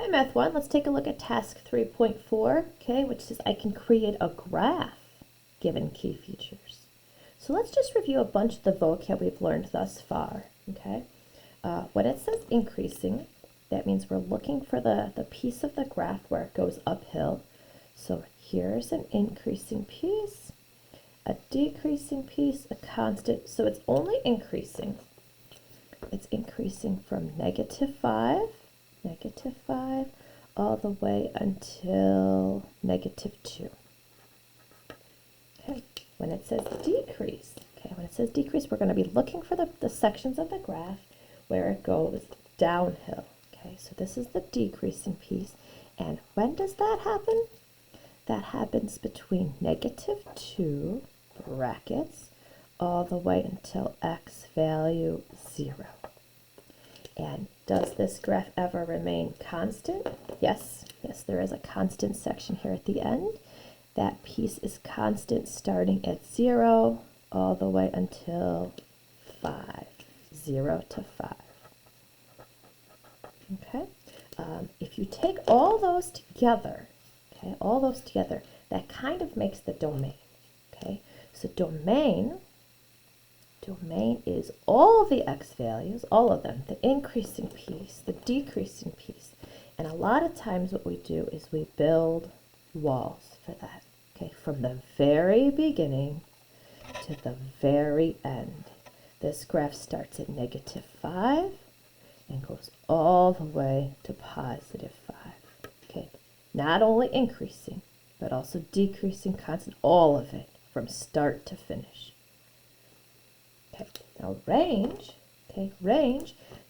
Hi, Math 1. Let's take a look at task 3.4, okay, which says I can create a graph given key features. So let's just review a bunch of the vocab we've learned thus far, okay? When it says increasing, that means we're looking for the piece of the graph where it goes uphill. So here's an increasing piece, a decreasing piece, a constant. So it's only increasing. It's increasing from -5, all the way until -2. Okay, when it says decrease, we're going to be looking for the sections of the graph where it goes downhill. Okay, so this is the decreasing piece. And when does that happen? That happens between -2 brackets all the way until x value 0. And does this graph ever remain constant? Yes, there is a constant section here at the end. That piece is constant starting at 0 all the way until 5, 0 to 5. Okay, if you take all those together, that kind of makes the domain. Okay, so domain is all of the x values, all of them, the increasing piece, the decreasing piece. And a lot of times what we do is we build walls for that, okay, from the very beginning to the very end. This graph starts at -5 and goes all the way to +5, okay? Not only increasing, but also decreasing, constant, all of it from start to finish. Okay, now range,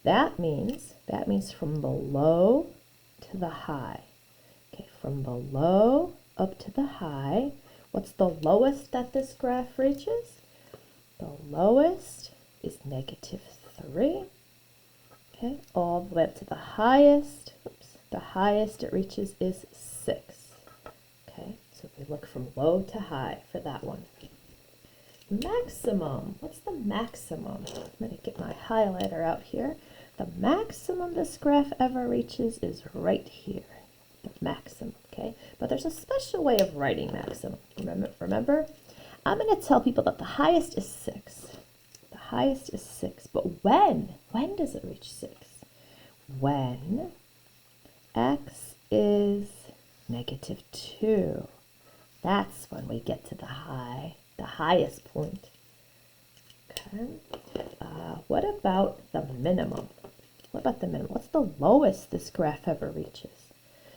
that means from the low to the high. Okay, from the low up to the high. What's the lowest that this graph reaches? The lowest is -3. Okay, all the way up to the highest. The highest it reaches is 6. Okay, so we look from low to high for that one. Maximum. What's the maximum? I'm going to get my highlighter out here. The maximum this graph ever reaches is right here. The maximum, okay? But there's a special way of writing maximum. Remember? I'm going to tell people that the highest is 6. The highest is 6. But when? When does it reach 6? When x is -2. That's when we get to the highest point. Okay. What about the minimum? What's the lowest this graph ever reaches?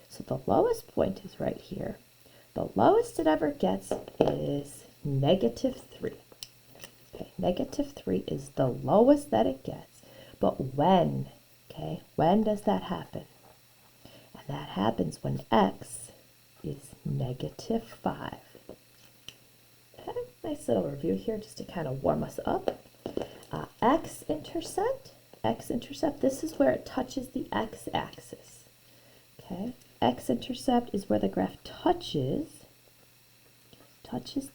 So the lowest point is right here. The lowest it ever gets is -3. Okay, -3 is the lowest that it gets. But when? Okay, when does that happen? And that happens when x is -5. Okay, nice little review here just to kind of warm us up. X-intercept, this is where it touches the x-axis. Okay, x-intercept is where the graph touches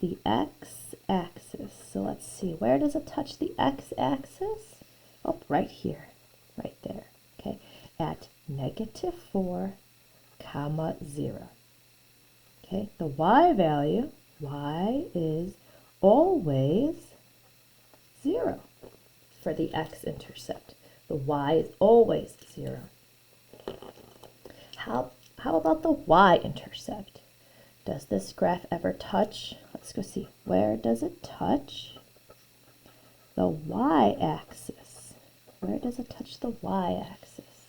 the x-axis. So let's see, where does it touch the x-axis? Oh, right here, right there. Okay, at -4, 0. Okay, the y value, y is always 0 for the x-intercept. The y is always 0. How about the y-intercept? Does this graph ever touch? Let's go see. Where does it touch the y-axis? Where does it touch the y-axis?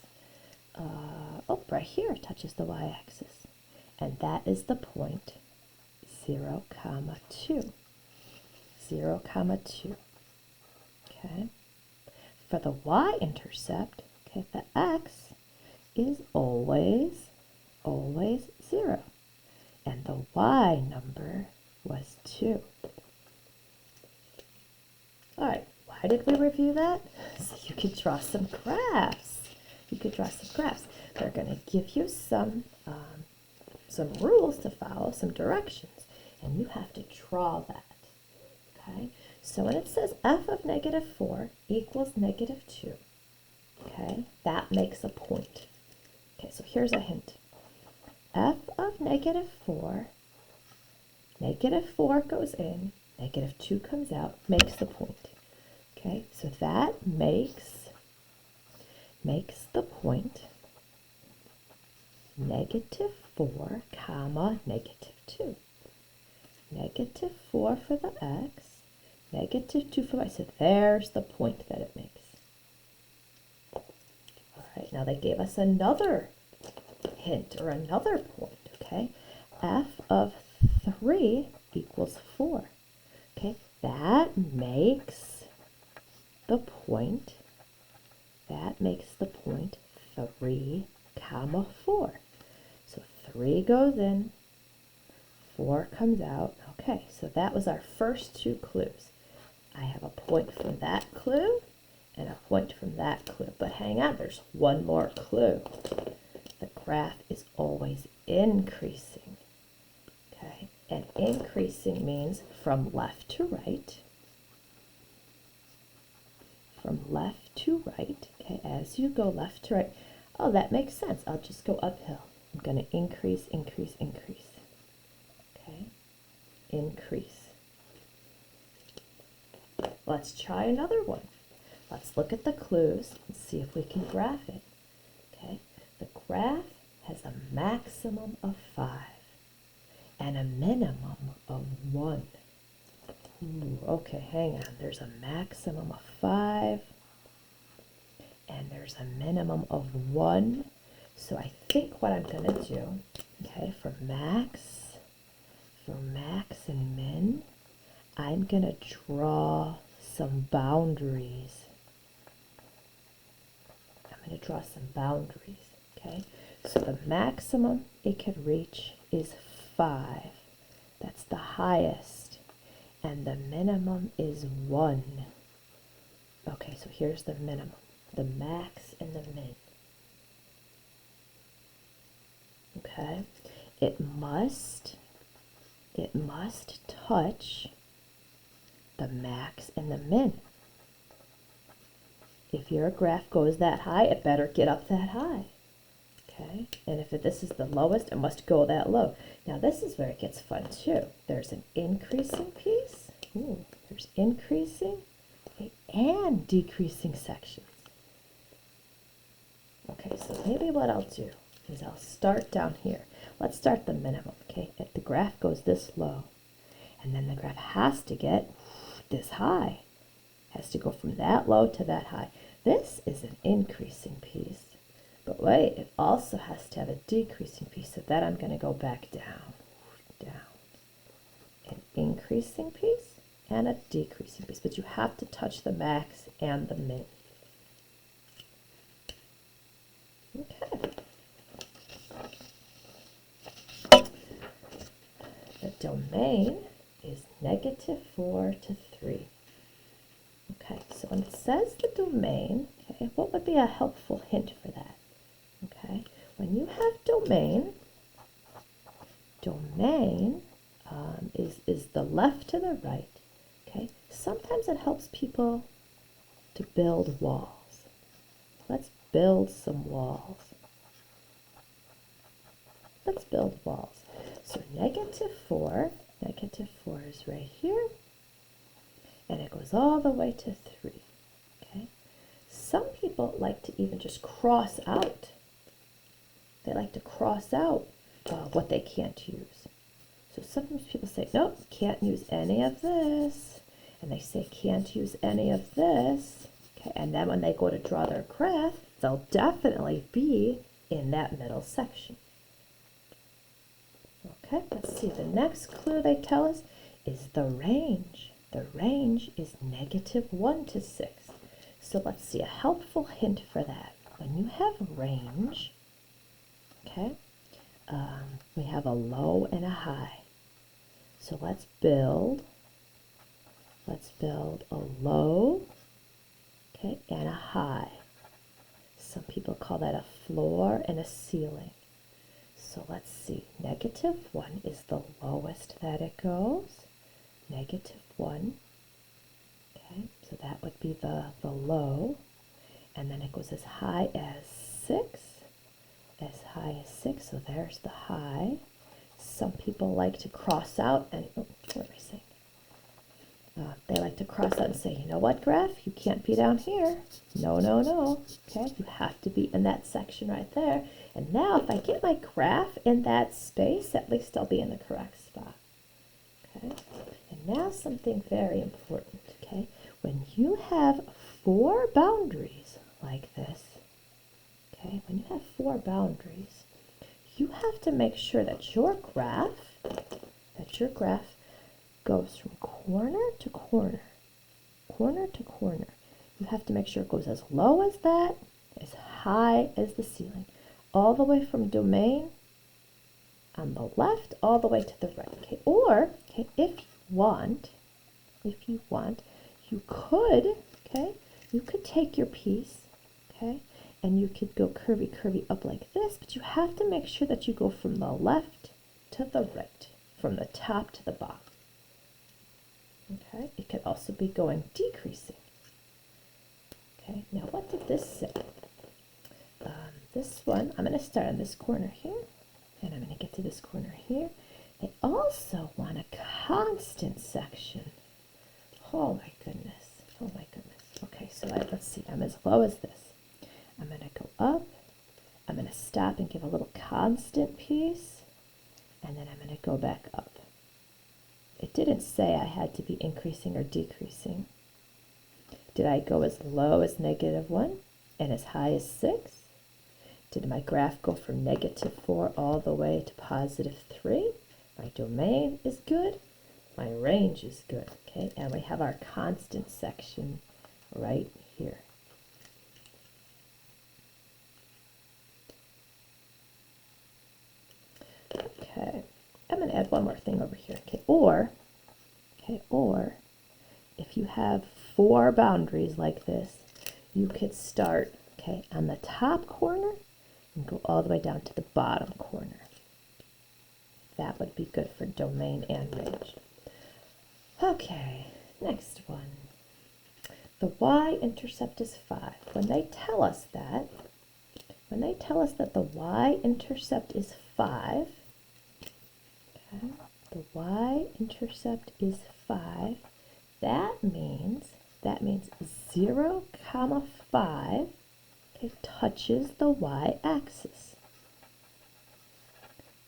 Oh, right here it touches the y-axis. And that is the point 0, 2. 0, 2. Okay. For the y-intercept, okay, the x is always 0. And the y number was 2. All right, why did we review that? So you could draw some graphs. They're going to give you some rules to follow, some directions, and you have to draw that. Okay, so when it says f of -4 equals -2, okay, that makes a point. Okay, so here's a hint. f of -4, -4 goes in, -2 comes out, makes the point. Okay, so that makes the point -4, comma, -2. -4 for the x, -2 for y. So there's the point that it makes. All right, now they gave us another hint or another point, okay? f of 3 equals 4. Okay, that makes the point, 3, comma, 4. So 3 goes in, 4 comes out. Okay, so that was our first two clues. I have a point from that clue and a point from that clue. But hang on, there's one more clue. The graph is always increasing. Okay, and increasing means from left to right. From left to right. Okay, as you go left to right. Oh, that makes sense. I'll just go uphill. I'm going to increase, increase, increase. Okay, increase. Let's try another one. Let's look at the clues and see if we can graph it. Okay, the graph has a maximum of 5 and a minimum of 1. Ooh, okay, hang on. There's a maximum of 5 and there's a minimum of 1. So I think what I'm going to do, okay, for max and min, I'm going to draw some boundaries. Okay? So the maximum it could reach is 5. That's the highest. And the minimum is 1. Okay, so here's the minimum, the max and the min. Okay? It must touch the max and the min. If your graph goes that high, it better get up that high. Okay, and if this is the lowest, it must go that low. Now this is where it gets fun too. There's an increasing piece. Ooh, there's increasing and decreasing sections. Okay, so maybe what I'll do is I'll start down here. Let's start the minimum, okay? If the graph goes this low, and then the graph has to get this high. Has to go from that low to that high. This is an increasing piece. But wait, it also has to have a decreasing piece. So that I'm going to go back down. An increasing piece and a decreasing piece. But you have to touch the max and the min. Okay. The domain is -4 to 3. Okay, so when it says the domain, okay, what would be a helpful hint for that? Okay, when you have domain is the left to the right. Okay, sometimes it helps people to build walls. Let's build some walls. Let's build walls. So -4 is right here. And it goes all the way to 3. Okay. Some people like to even just cross out. They like to cross out what they can't use. So sometimes people say, nope, can't use any of this. And they say, can't use any of this. Okay. And then when they go to draw their graph, they'll definitely be in that middle section. Okay, let's see. The next clue they tell us is the range. The range is -1 to 6. So let's see a helpful hint for that. When you have range, okay, we have a low and a high. So let's build a low, okay, and a high. Some people call that a floor and a ceiling. So let's see, -1 is the lowest that it goes. -1. Okay, so that would be the low. And then it goes as high as 6. As high is 6, so there's the high. Some people like to cross out and, oh, what am I saying? They like to cross out and say, you know what, graph? You can't be down here. No, no, no. Okay, you have to be in that section right there. And now if I get my graph in that space, at least I'll be in the correct spot. Okay, and now something very important, okay? When you have 4 boundaries like this, okay, when you have 4 boundaries, you have to make sure that your graph goes from corner to corner, corner to corner. You have to make sure it goes as low as that, as high as the ceiling, all the way from domain on the left, all the way to the right. Okay, or okay, if you want, you could take your piece, okay, and you could go curvy, curvy up like this, but you have to make sure that you go from the left to the right, from the top to the bottom. Okay, it could also be going decreasing. Okay, now what did this say? This one, I'm going to start on this corner here, and I'm going to get to this corner here. I also want a constant section. Oh my goodness, oh my goodness. Okay, so let's see, I'm as low as this. I'm going to go up, I'm going to stop and give a little constant piece, and then I'm going to go back up. It didn't say I had to be increasing or decreasing. Did I go as low as -1 and as high as 6? Did my graph go from -4 all the way to +3? My domain is good. My range is good. Okay, and we have our constant section right here. Okay, I'm going to add one more thing over here. Okay, or if you have 4 boundaries like this, you could start, okay, on the top corner and go all the way down to the bottom corner. That would be good for domain and range. Okay, next one. The Y-intercept is 5. When they tell us that the Y-intercept is 5, okay, the Y-intercept is 5, that means 0, 5, okay, touches the Y-axis.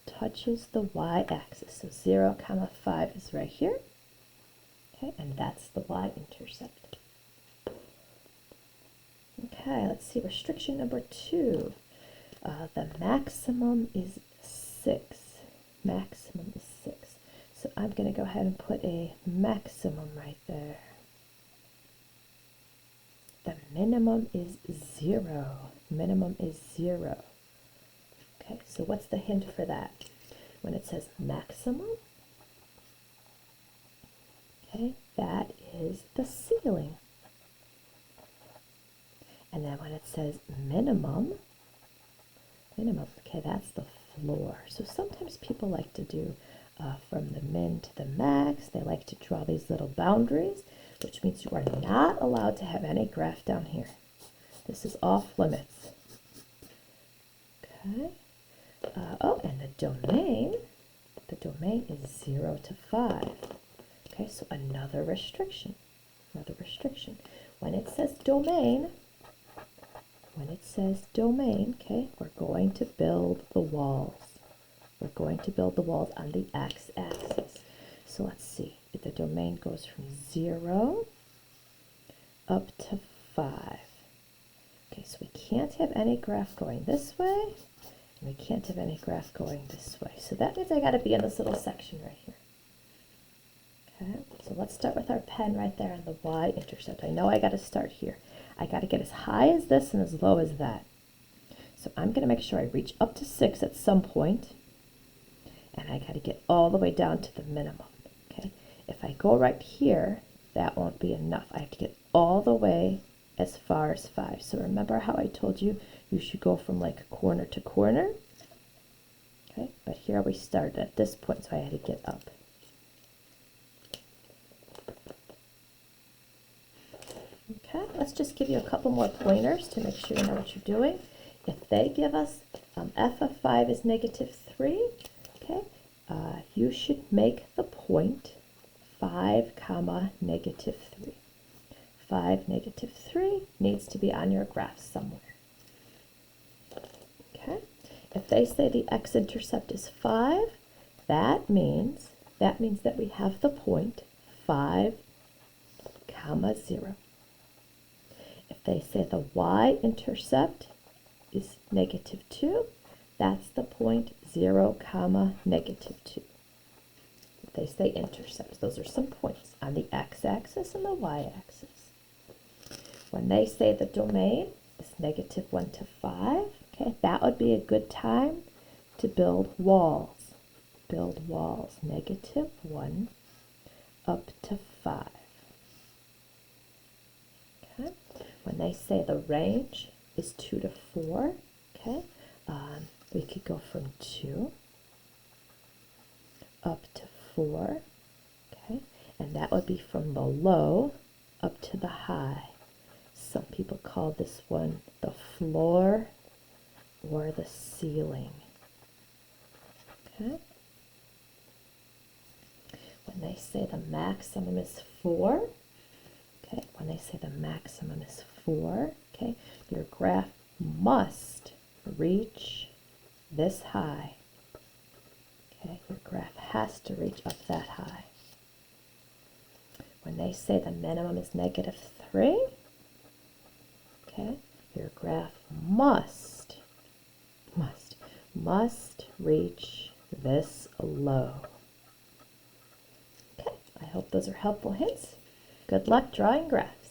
Touches the Y-axis. So 0, 5 is right here. Okay, and that's the Y-intercept. Okay, let's see, restriction number 2. The maximum is 6. Maximum is 6. So I'm going to go ahead and put a maximum right there. The minimum is 0. Minimum is 0. Okay, so what's the hint for that? When it says maximum, okay, that is the ceiling. And then when it says minimum, okay, that's the floor. So sometimes people like to do from the min to the max. They like to draw these little boundaries, which means you are not allowed to have any graph down here. This is off limits. Okay. Oh, and the domain is 0 to 5. Okay, so another restriction. When it says domain, okay, we're going to build the walls. We're going to build the walls on the x-axis. So let's see. The domain goes from 0 up to 5. Okay, so we can't have any graph going this way, and we can't have any graph going this way. So that means I got to be in this little section right here. Okay, so let's start with our pen right there on the Y-intercept. I know I got to start here. I got to get as high as this and as low as that. So I'm going to make sure I reach up to 6 at some point, and I got to get all the way down to the minimum. Okay, if I go right here, that won't be enough. I have to get all the way as far as 5. So remember how I told you you should go from like corner to corner? Okay, but here we started at this point, so I had to get up. Okay, let's just give you a couple more pointers to make sure you know what you're doing. If they give us f of 5 is -3, okay, you should make the point 5 comma -3. 5, -3 needs to be on your graph somewhere. Okay, if they say the x-intercept is 5, that means that we have the point 5 comma 0. If they say the y-intercept is -2, that's the point 0 comma -2. If they say intercepts, those are some points on the x-axis and the y-axis. When they say the domain is -1 to 5, okay, that would be a good time to build walls. Build walls, -1 up to 5. Okay. When they say the range is 2 to 4, okay, we could go from 2 up to 4, okay, and that would be from the low up to the high. Some people call this one the floor or the ceiling. Okay. When they say the maximum is 4, okay, when they say the maximum is 4, okay, your graph must reach this high. Okay, your graph has to reach up that high. When they say the minimum is -3, okay, your graph must reach this low. Okay, I hope those are helpful hints. Good luck drawing graphs.